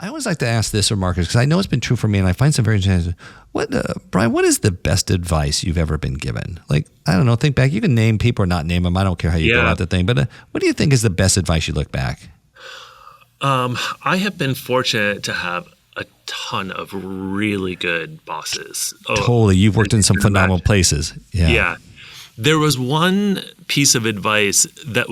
I always like to ask this, or Marcus, because I know it's been true for me, and I find some very interesting. Brian, what is the best advice you've ever been given? Like, I don't know, think back. You can name people or not name them. I don't care how you go at the thing. But what do you think is the best advice you look back? I have been fortunate to have a ton of really good bosses. Totally. You've worked in some phenomenal places. Yeah. There was one piece of advice that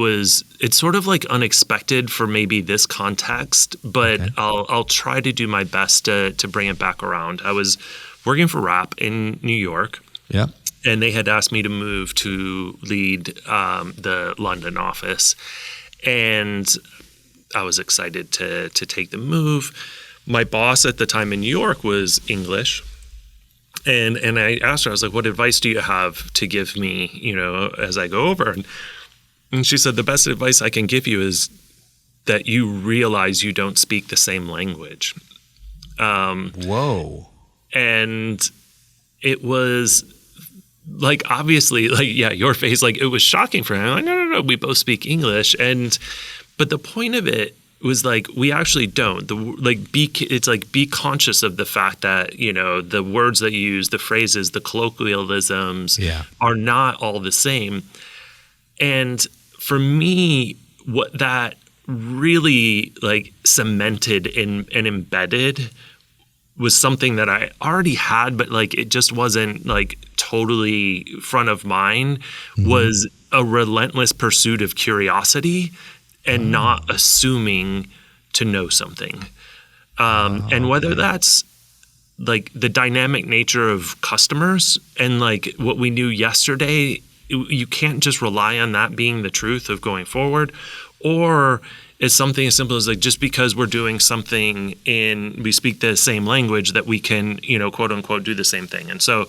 it's sort of like unexpected for maybe this context, but I'll try to do my best to bring it back around. I was working for Rapp in New York. Yeah. And they had asked me to move to lead the London office. And I was excited to take the move. My boss at the time in New York was English. And I asked her, I was like, what advice do you have to give me, as I go over? And she said, the best advice I can give you is that you realize you don't speak the same language. Whoa. And it was like, obviously, like, yeah, your face, like, it was shocking for him. I'm like, no, we both speak English. But the point of it was like, we actually don't. Be conscious of the fact that, the words that you use, the phrases, the colloquialisms are not all the same. And for me, what that really like cemented and embedded was something that I already had, but like it just wasn't like totally front of mind, was a relentless pursuit of curiosity and not assuming to know something. And whether that's like the dynamic nature of customers and like what we knew yesterday, you can't just rely on that being the truth of going forward, or it's something as simple as like, just because we're doing something we speak the same language that we can, quote unquote, do the same thing. And so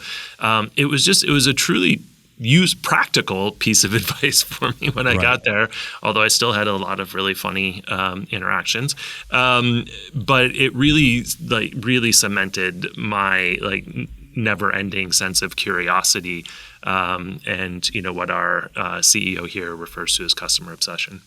it was a truly practical piece of advice for me when I got there, although I still had a lot of really funny interactions. But it really cemented my like never-ending sense of curiosity and what our CEO here refers to as customer obsession.